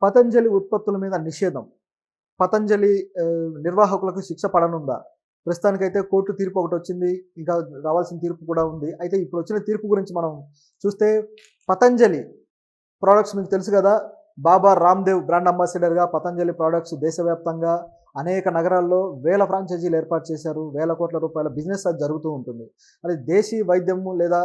పతంజలి ఉత్పత్తుల మీద నిషేధం. పతంజలి నిర్వాహకులకు శిక్ష పడనుందా? ప్రస్తుతానికైతే కోర్టు తీర్పు ఒకటొచ్చింది. ఇంకా రావాల్సిన తీర్పు కూడా ఉంది. అయితే ఇప్పుడొచ్చిన తీర్పు గురించి మనం చూస్తే పతంజలి ప్రొడక్ట్స్ మీకు తెలుసు కదా! బాబా రామ్‌దేవ్ బ్రాండ్ అంబాసిడర్‌గా పతంజలి ప్రొడక్ట్స్ దేశవ్యాప్తంగా అనేక నగరాల్లో వేల ఫ్రాంచైజీలు ఏర్పాటు చేశారు. వేల కోట్ల రూపాయల బిజినెస్ అది జరుగుతూ ఉంటుంది. అది దేశీ వైద్యము లేదా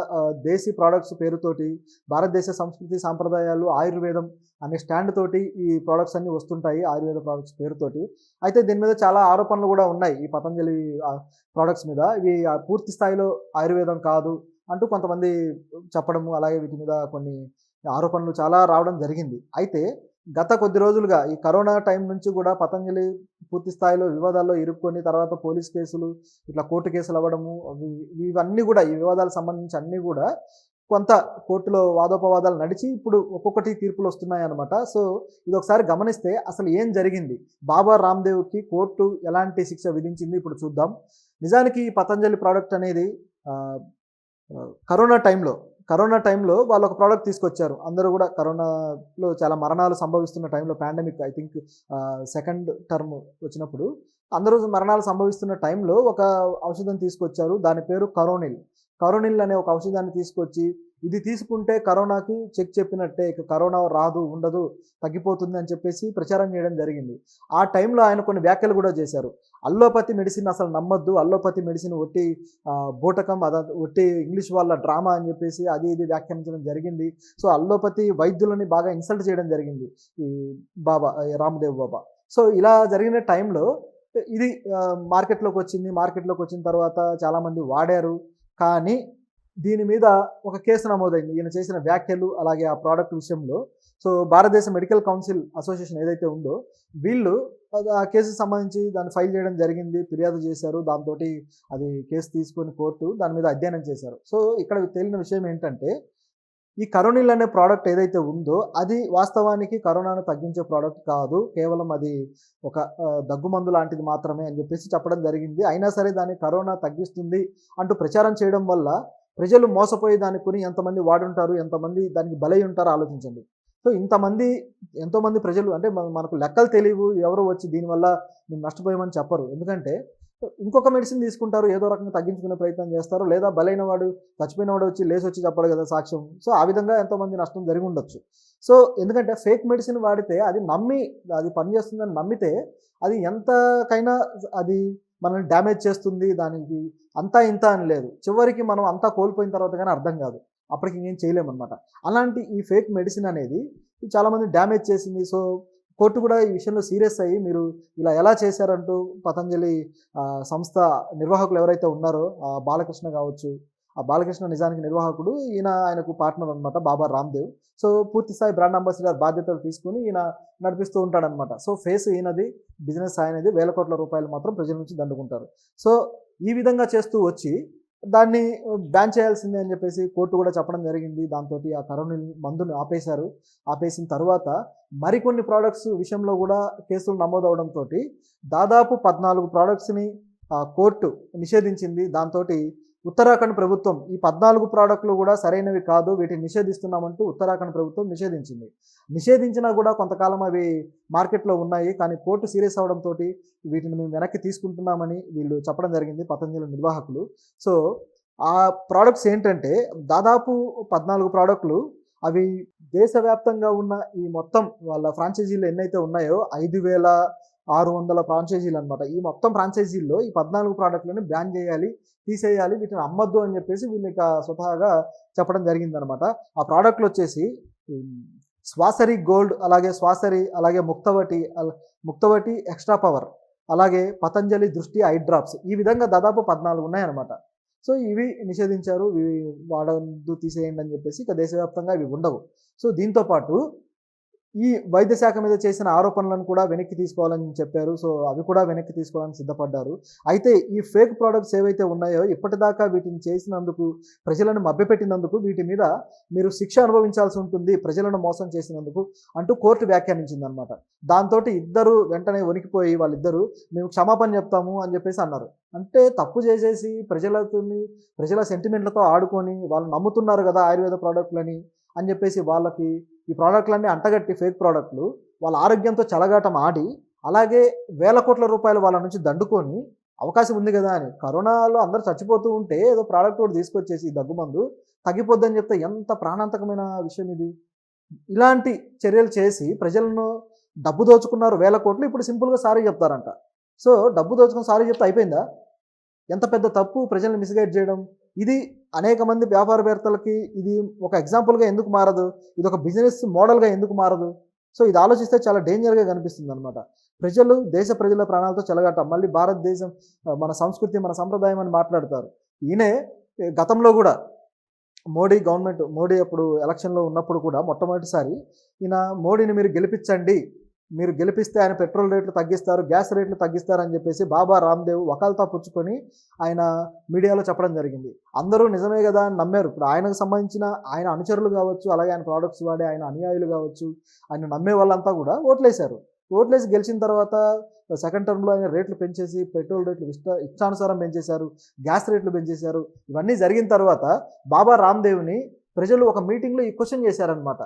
దేశీ ప్రొడక్ట్స్ పేరుతోటి భారతదేశ సంస్కృతి, సాంప్రదాయాలు, ఆయుర్వేదం అనే స్టాండ్ తోటి ఈ ప్రొడక్ట్స్ అన్నీ వస్తుంటాయి. ఆయుర్వేద ప్రొడక్ట్స్ పేరుతోటి. అయితే దీని మీద చాలా ఆరోపణలు కూడా ఉన్నాయి. ఈ పతంజలి ప్రొడక్ట్స్ మీద. ఇవి పూర్తి స్థాయిలో ఆయుర్వేదం కాదు అంటూ కొంతమంది చెప్పడము, అలాగే వీటి మీద కొన్ని ఆరోపణలు చాలా రావడం జరిగింది. అయితే గత కొద్ది రోజులుగా ఈ కరోనా టైం నుంచి కూడా పతంజలి పూర్తి స్థాయిలో వివాదాల్లో ఇరుక్కొని తర్వాత పోలీస్ కేసులు, ఇట్లా కోర్టు కేసులు అవ్వడము, ఇవన్నీ కూడా ఈ వివాదాలకు సంబంధించి అన్నీ కూడా కొంత కోర్టులో వాదోపవాదాలు నడిచి ఇప్పుడు ఒక్కొక్కటి తీర్పులు వస్తున్నాయన్నమాట. సో ఇది ఒకసారి గమనిస్తే అసలు ఏం జరిగింది? బాబా రామ్‌దేవ్‌కి కోర్టు ఎలాంటి శిక్ష విధించింది ఇప్పుడు చూద్దాం. నిజానికి ఈ పతంజలి ప్రోడక్ట్ అనేది ఆహ్, ఆహ్, కరోనా టైంలో వాళ్ళు ఒక ప్రోడక్ట్ తీసుకొచ్చారు. అందరూ కూడా కరోనాలో చాలా మరణాలు సంభవిస్తున్న టైంలో pandemic I think second term వచ్చినప్పుడు అందరూ మరణాలు సంభవిస్తున్న టైంలో ఒక ఔషధం తీసుకొచ్చారు. దాని పేరు కరోనిల్. కరోనిల్ అనే ఒక ఔషధాన్ని తీసుకొచ్చి ఇది తీసుకుంటే కరోనాకి చెక్ చెప్పినట్టే, ఇక కరోనా రాదు, ఉండదు, తగ్గిపోతుంది అని చెప్పేసి ప్రచారం చేయడం జరిగింది. ఆ టైంలో ఆయన కొన్ని వ్యాఖ్యలు కూడా చేశారు. అల్లోపతి మెడిసిన్ అసలు నమ్మొద్దు. అల్లోపతి మెడిసిన్ ఒట్టి బూటకం, ఒట్టి ఇంగ్లీష్ వాళ్ళ డ్రామా అని చెప్పేసి అది ఇది వ్యాఖ్యానించడం జరిగింది. సో అల్లోపతి వైద్యులని బాగా ఇన్సల్ట్ చేయడం జరిగింది ఈ రామ్‌దేవ్ బాబా. సో ఇలా జరిగిన టైంలో ఇది మార్కెట్‌లోకి వచ్చింది. మార్కెట్‌లోకి వచ్చిన తర్వాత చాలామంది వాడారు. కానీ దీని మీద ఒక కేసు నమోదైంది. ఈయన చేసిన వ్యాఖ్యలు, అలాగే ఆ ప్రోడక్ట్ విషయంలో. సో భారతదేశ మెడికల్ కౌన్సిల్ అసోసియేషన్ ఏదైతే ఉందో వీళ్ళు ఆ కేసుకి సంబంధించి దాన్ని ఫైల్ చేయడం జరిగింది. ఫిర్యాదు చేశారు. దాంతోటి అది కేసు తీసుకొని కోర్టు దాని మీద అధ్యయనం చేశారు. సో ఇక్కడ తేలిన విషయం ఏంటంటే ఈ కరోనిల్ అనే ప్రోడక్ట్ ఏదైతే ఉందో అది వాస్తవానికి కరోనాను తగ్గించే ప్రోడక్ట్ కాదు. కేవలం అది ఒక దగ్గుమందు లాంటిది మాత్రమే అని చెప్పేసి చెప్పడం జరిగింది. అయినా సరే దాన్ని కరోనా తగ్గిస్తుంది అంటూ ప్రచారం చేయడం వల్ల ప్రజలు మోసపోయి దాన్ని కొని ఎంతమంది వాడుంటారు, ఎంతమంది దానికి బలై ఉంటారో ఆలోచించండి. సో ఎంతోమంది ప్రజలు అంటే మనకు లెక్కలు తెలియవు. ఎవరో వచ్చి దీనివల్ల మేము నష్టపోయామని చెప్పరు. ఎందుకంటే ఇంకొక మెడిసిన్ తీసుకుంటారు, ఏదో రకంగా తగ్గించుకునే ప్రయత్నం చేస్తారు. లేదా బలైన వాడు, చచ్చిపోయిన వాడు వచ్చి లేసొచ్చి చెప్పడు కదా సాక్ష్యం. సో ఆ విధంగా ఎంతోమంది నష్టం జరిగి ఉండొచ్చు. సో ఎందుకంటే ఫేక్ మెడిసిన్ వాడితే అది నమ్మి అది పనిచేస్తుందని నమ్మితే అది ఎంతకైనా అది మనల్ని డ్యామేజ్ చేస్తుంది. దానికి అంతా ఇంత అని లేదు. చివరికి మనం అంతా కోల్పోయిన తర్వాత కానీ అర్థం కాదు. అప్పటికి ఇంకేం చేయలేమన్నమాట. అలాంటి ఈ ఫేక్ మెడిసిన్ అనేది చాలామంది డ్యామేజ్ చేసింది. సో కోర్టు కూడా ఈ విషయంలో సీరియస్ అయ్యి మీరు ఇలా ఎలా చేశారంటూ పతంజలి సంస్థ నిర్వాహకులు ఎవరైతే ఉన్నారో బాలకృష్ణ కావచ్చు, ఆ బాలకృష్ణ నిజానికి నిర్వాహకుడు, ఆయనకు పార్ట్నర్ అనమాట బాబా రామ్‌దేవ్. సో పూర్తి స్థాయి బ్రాండ్ అంబాసిడర్ బాధ్యతలు తీసుకొని ఈయన నడిపిస్తూ ఉంటాడనమాట. సో ఫేస్ ఈయనది, బిజినెస్ ఆయనది, వేల కోట్ల రూపాయలు మాత్రం ప్రజల నుంచి దండుకుంటారు. సో ఈ విధంగా చేస్తూ వచ్చి దాన్ని బ్యాన్ చేయాల్సిందే అని చెప్పేసి కోర్టు కూడా చెప్పడం జరిగింది. దాంతోటి ఆ కరోనిల్ మందుని ఆపేశారు. ఆపేసిన తర్వాత మరికొన్ని ప్రోడక్ట్స్ విషయంలో కూడా కేసులు నమోదవడంతోటి దాదాపు 14 ప్రోడక్ట్స్‌ని కోర్టు నిషేధించింది. దాంతోటి ఉత్తరాఖండ్ ప్రభుత్వం ఈ 14 ప్రోడక్ట్‌లు కూడా సరైనవి కాదు, వీటిని నిషేధిస్తున్నామంటూ ఉత్తరాఖండ్ ప్రభుత్వం నిషేధించింది. నిషేధించినా కూడా కొంతకాలం అవి మార్కెట్‌లో ఉన్నాయి. కానీ కోర్టు సీరియస్ అవ్వడంతోటి వీటిని మేము వెనక్కి తీసుకుంటున్నామని వీళ్ళు చెప్పడం జరిగింది పతంజలి నిర్వాహకులు. సో ఆ ప్రోడక్ట్స్ ఏంటంటే దాదాపు 14 ప్రోడక్ట్‌లు అవి దేశవ్యాప్తంగా ఉన్న ఈ మొత్తం వాళ్ళ ఫ్రాంచైజీలు ఎన్నైతే ఉన్నాయో 5,600 ఫ్రాంచైజీలనమాట. ఈ మొత్తం ఫ్రాంచైజీల్లో ఈ 14 ప్రోడక్ట్‌లని బ్యాన్ చేయాలి, తీసేయాలి, వీటిని అమ్మొద్దు అని చెప్పేసి వీళ్ళిక స్వతహాగా చెప్పడం జరిగిందనమాట. ఆ ప్రోడక్ట్‌లొచ్చేసి శ్వాసరి గోల్డ్, అలాగే ముక్తవటి ఎక్స్‌ట్రా పవర్, అలాగే పతంజలి దృష్టి ఐ డ్రాప్స్. ఈ విధంగా దాదాపు 14 ఉన్నాయన్నమాట. సో ఇవి నిషేధించారు. ఇవి వాడొద్దు, తీసేయండి అని చెప్పేసి ఇక దేశవ్యాప్తంగా ఇవి ఉండవు. సో దీంతో పాటు ఈ వైద్య శాఖ మీద చేసిన ఆరోపణలను కూడా వెనక్కి తీసుకోవాలని చెప్పారు. సో అవి కూడా వెనక్కి తీసుకోవడానికి సిద్ధపడ్డారు. అయితే ఈ ఫేక్ ప్రొడక్ట్స్ ఏవైతే ఉన్నాయో ఇప్పటిదాకా వీటిని చేసినందుకు, ప్రజలను మభ్యపెట్టినందుకు వీటి మీద మీరు శిక్ష అనుభవించాల్సి ఉంటుంది, ప్రజలను మోసం చేసినందుకు అంటూ కోర్టు వ్యాఖ్యానించిందనమాట. దాంతోటి ఇద్దరు వెంటనే వణికిపోయి వాళ్ళిద్దరూ మేము క్షమాపణ చెప్తాము అని చెప్పేసి అన్నారు. అంటే తప్పు చేసేసి ప్రజల సెంటిమెంట్లతో ఆడుకొని వాళ్ళు నమ్ముతున్నారు కదా ఆయుర్వేద ప్రోడక్ట్లని అని చెప్పేసి వాళ్ళకి ఈ ప్రోడక్ట్లన్నీ అంటగట్టి ఫేక్ ప్రోడక్ట్లు వాళ్ళ ఆరోగ్యంతో చెలగాటం ఆడి, అలాగే వేల కోట్ల రూపాయలు వాళ్ళ నుంచి దండుకొని అవకాశం ఉంది కదా అని. కరోనాలో అందరూ చచ్చిపోతూ ఉంటే ఏదో ప్రోడక్ట్ ఒకటి తీసుకొచ్చేసి ఈ దగ్గుమందు తగ్గిపోద్దని చెప్తే ఎంత ప్రాణాంతకమైన విషయం ఇది. ఇలాంటి చర్యలు చేసి ప్రజలను డబ్బు దోచుకున్నారు వేల కోట్లు. ఇప్పుడు సింపుల్‌గా సారీ చెప్తారంట. సో, డబ్బు దోచుకొని సారీ చెప్తే అయిపోయిందా? ఎంత పెద్ద తప్పు ప్రజల్ని మిస్‌గైడ్ చేయడం. ఇది అనేక మంది వ్యాపారవేత్తలకి ఇది ఒక ఎగ్జాంపుల్‌గా ఎందుకు మారదు? ఇదొక బిజినెస్ మోడల్‌గా ఎందుకు మారదు? సో, ఇది ఆలోచిస్తే చాలా డేంజర్‌గా కనిపిస్తుందనమాట. ప్రజలు, దేశ ప్రజల ప్రాణాలతో చెలగాట. మళ్ళీ భారతదేశం మన సంస్కృతి, మన సంప్రదాయం అని మాట్లాడతారు. ఈయనే గతంలో గూడా మోడీ అప్పుడు ఎలక్షన్‌లో ఉన్నప్పుడు కూడా మొట్టమొదటిసారి మోడీని మీరు గెలిపించండి. మీరు గెలిపిస్తే ఆయన పెట్రోల్ రేట్లు తగ్గిస్తారు, గ్యాస్ రేట్లు తగ్గిస్తారని చెప్పేసి బాబా రామ్‌దేవ్ వకాల్తా పుచ్చుకొని ఆయన మీడియాలో చెప్పడం జరిగింది. అందరూ నిజమే గదా అని నమ్మారు. ఇప్పుడు ఆయనకు సంబంధించిన ఆయన అనుచరులు కావచ్చు, అలాగే ఆయన ప్రొడక్ట్స్ వాడే ఆయన అనుయాయులు కావచ్చు, ఆయన నమ్మే వాళ్ళంతా కూడా ఓట్లేశారు. ఓట్లేసి గెలిచిన తర్వాత సెకండ్ టర్మ్‌లో ఆయన రేట్లు పెంచేసి పెట్రోల్ రేట్లు ఇష్టానుసారం పెంచేశారు. గ్యాస్ రేట్లు పెంచేశారు. ఇవన్నీ జరిగిన తర్వాత బాబా రామ్‌దేవ్‌ని ప్రజలు ఒక మీటింగ్‌లో ఈ క్వెషన్ చేశారనమాట.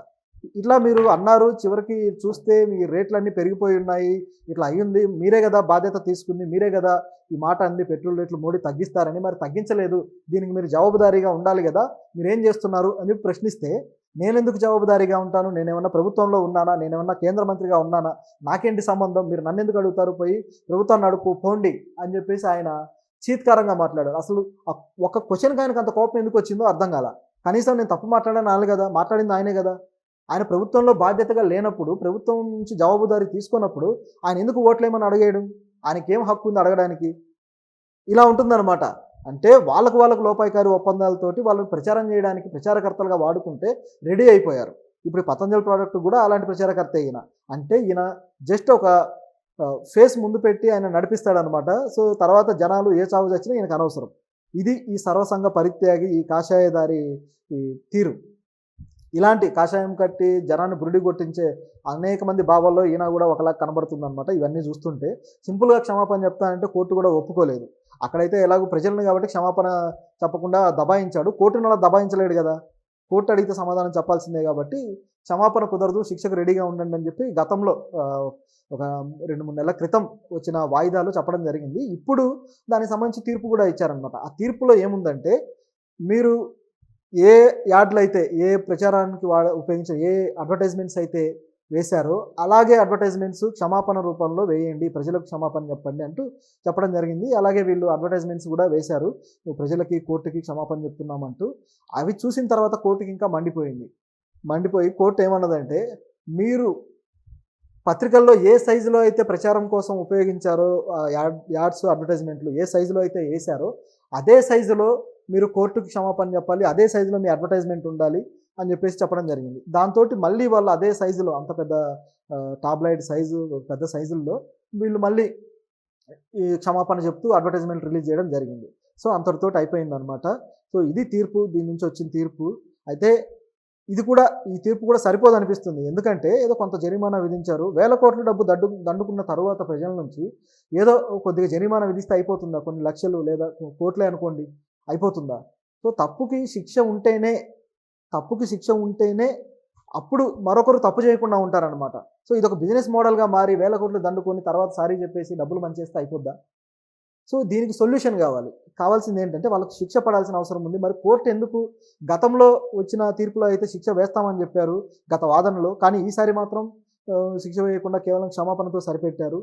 ఇట్లా మీరు అన్నారు, చివరికి చూస్తే మీ రేట్లన్నీ పెరిగిపోయి ఉన్నాయి. ఇట్లా అయ్యింది. మీరే గదా బాధ్యత తీసుకుంది. మీరే గదా ఈ మాట అంది పెట్రోల్ రేట్లు మోడీ తగ్గిస్తారని. మరి తగ్గించలేదు. దీనికి మీరు జవాబుదారీగా ఉండాలి గదా! మీరేం చేస్తున్నారు అని చెప్పి ప్రశ్నిస్తే, నేనెందుకు జవాబుదారీగా ఉంటాను? నేనేమన్నా ప్రభుత్వంలో ఉన్నానా? నేనేమన్నా కేంద్ర మంత్రిగా ఉన్నానా? నాకేంటి సంబంధం? మీరు నన్నెందుకు అడుగుతారు? పోయి ప్రభుత్వాన్ని పోండి అని చెప్పేసి ఆయన చీత్కారంగా మాట్లాడారు. అసలు ఒక క్వెషన్‌కి ఆయనకు అంత కోపం ఎందుకు వచ్చిందో అర్థం కాల. కనీసం నేను తప్పు మాట్లాడాను అనాలి గదా! మాట్లాడింది ఆయనే గదా! ఆయన ప్రభుత్వంలో బాధ్యతగా లేనప్పుడు, ప్రభుత్వం నుంచి జవాబుదారీ తీసుకున్నప్పుడు ఆయన ఎందుకు ఓట్లేయమని అడిగేయడం? ఆయనకేం హక్కు ఉంది అడగడానికి? ఇలా ఉంటుందన్నమాట. అంటే వాళ్ళకు లోపాయికారి ఒప్పందాలతోటి వాళ్ళని ప్రచారం చేయడానికి ప్రచారకర్తలుగా వాడుకుంటే రెడీ అయిపోయారు. ఇప్పుడు పతంజలి ప్రోడక్ట్ కూడా అలాంటి ప్రచారకర్తే ఈయన. అంటే ఈయన జస్ట్ ఒక ఫేస్ ముందు పెట్టి ఆయన నడిపిస్తాడనమాట. సో, తర్వాత జనాలు ఏ చావు చచ్చినా ఈయనకు అనవసరం. ఇది ఈ సర్వసంగ పరిత్యాగి, ఈ కాషాయదారి ఈ తీరు. ఇలాంటి కాషాయం కట్టి జనాన్ని బురిడి కొట్టించే అనేక మంది బావల్లో ఈయన కూడా ఒకలాగా కనబడుతుందనమాట. ఇవన్నీ చూస్తుంటే సింపుల్‌గా క్షమాపణ చెప్తానంటే కోర్టు కూడా ఒప్పుకోలేదు. అక్కడైతే ఎలాగో ప్రజల్ని కాబట్టి క్షమాపణ చెప్పకుండా దబాయించాడు. కోర్టుని అలా దబాయించలేడు కదా! కోర్టు అడిగితే సమాధానం చెప్పాల్సిందే కాబట్టి క్షమాపణ కుదరదు, శిక్షకు రెడీగా ఉండండి అని చెప్పి గతంలో ఒక 2, 3 నెలల క్రితం వచ్చిన వాయిదాలు చెప్పడం జరిగింది. ఇప్పుడు దానికి సంబంధించి తీర్పు కూడా ఇచ్చారనమాట. ఆ తీర్పులో ఏముందంటే, మీరు ఏ యాడ్లయితే, ఏ ప్రచారానికి ఉపయోగించే ఏ అడ్వర్టైజ్మెంట్స్ అయితే వేశారో, అలాగే అడ్వర్టైజ్మెంట్స్ క్షమాపణ రూపంలో వేయండి. ప్రజలకు క్షమాపణ చెప్పండి అంటూ చెప్పడం జరిగింది. అలాగే వీళ్ళు అడ్వర్టైజ్మెంట్స్ కూడా వేశారు. ప్రజలకి, కోర్టుకి క్షమాపణ చెప్తున్నామంటూ. అవి చూసిన తర్వాత కోర్టుకి ఇంకా మండిపోయి కోర్టు ఏమన్నదంటే, మీరు పత్రికల్లో ఏ సైజులో అయితే ప్రచారం కోసం ఉపయోగించారో యాడ్స్, అడ్వర్టైజ్మెంట్లు ఏ సైజులో అయితే ఏశారో, అదే సైజులో మీరు కోర్టుకి క్షమాపణ చెప్పాలి. అదే సైజులో మీ అడ్వర్టైజ్మెంట్ ఉండాలి అని చెప్పేసి చెప్పడం జరిగింది. దాంతోటి మళ్ళీ వాళ్ళు అదే సైజులో అంత పెద్ద టాబ్లాయిడ్ సైజు, పెద్ద సైజుల్లో వీళ్ళు మళ్ళీ ఈ క్షమాపణ చెప్తూ అడ్వర్టైజ్మెంట్ రిలీజ్ చేయడం జరిగింది. సో, అంతటితోటి అయిపోయిందనమాట. సో, ఇది తీర్పు. దీని నుంచి వచ్చిన తీర్పు. అయితే ఈ తీర్పు కూడా సరిపోదనిపిస్తుంది. ఎందుకంటే ఏదో కొంత జరిమానా విధించారు. వేల కోట్ల డబ్బు దండుకున్న తరువాత ప్రజల నుంచి ఏదో కొద్దిగా జరిమానా విధిస్తే అయిపోతుందా? కొన్ని లక్షలు లేదా కోట్లే అనుకోండి. అయిపోతుందా? సో, తప్పుకి శిక్ష ఉంటేనే అప్పుడు మరొకరు తప్పు చేయకుండా ఉంటారనమాట. సో, ఇదొక బిజినెస్ మోడల్‌గా మారి వేల కోట్లు దండుకొని తర్వాత సారీ చెప్పేసి డబ్బులు మంచేస్తే అయిపోద్దా? సో, దీనికి సొల్యూషన్ కావాలి. కావాల్సిందేంటంటే వాళ్ళకి శిక్ష పడాల్సిన అవసరం ఉంది. మరి కోర్ట్ ఎందుకు గతంలో వచ్చిన తీర్పులో అయితే శిక్ష వేస్తామని చెప్పారు గత వాదనలో. కానీ ఈసారి మాత్రం శిక్ష వేయకుండా కేవలం క్షమాపణతో సరిపెట్టారు.